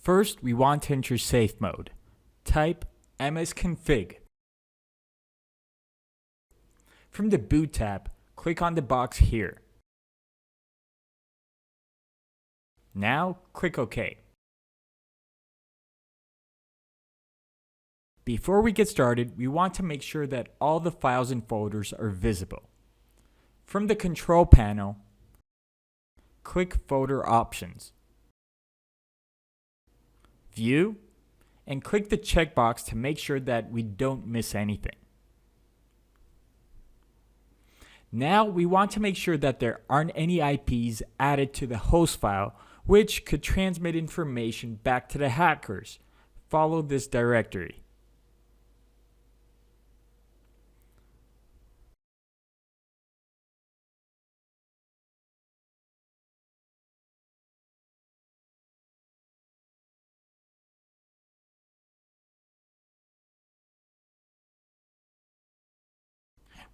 First, we want to enter safe mode. Type msconfig. From the boot tab, click on the box here. Now, click OK. Before we get started, we want to make sure that all the files and folders are visible. From the control panel, click Folder Options, View, and click the checkbox to make sure that we don't miss anything. Now we want to make sure that there aren't any IPs added to the host file which could transmit information back to the hackers. Follow this directory.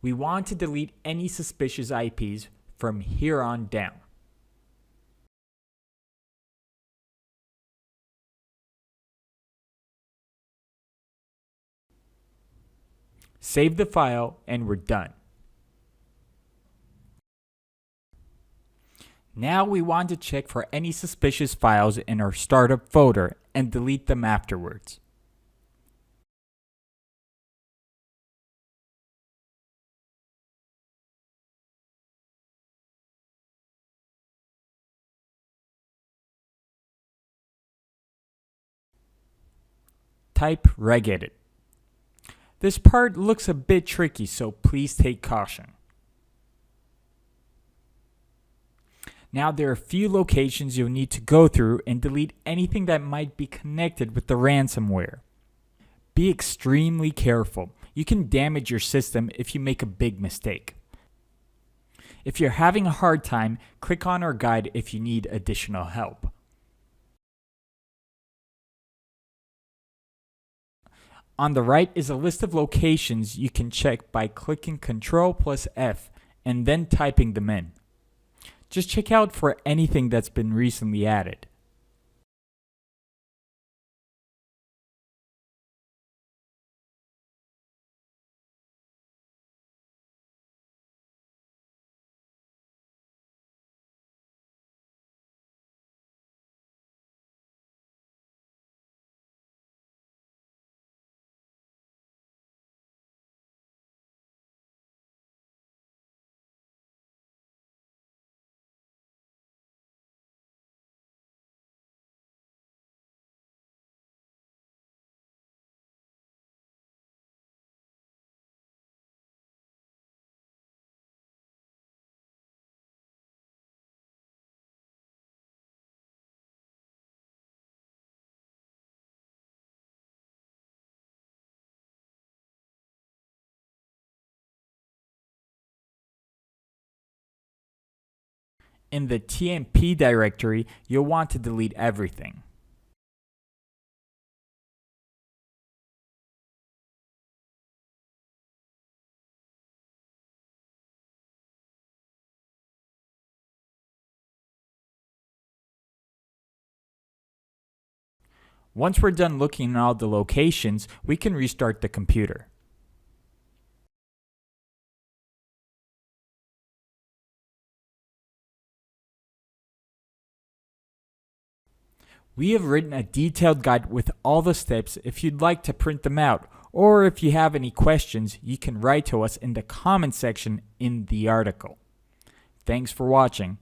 We want to delete any suspicious IPs from here on down. Save the file and we're done. Now we want to check for any suspicious files in our startup folder and delete them afterwards. Type regedit. This part looks a bit tricky, so please take caution. Now there are a few locations you'll need to go through and delete anything that might be connected with the ransomware. Be extremely careful. You can damage your system if you make a big mistake. If you're having a hard time, click on our guide if you need additional help. On the right is a list of locations you can check by clicking Ctrl+F and then typing them in. Just check out for anything that's been recently added. In the TMP directory, you'll want to delete everything. Once we're done looking at all the locations, we can restart the computer. We have written a detailed guide with all the steps if you'd like to print them out, or if you have any questions, you can write to us in the comment section in the article. Thanks for watching.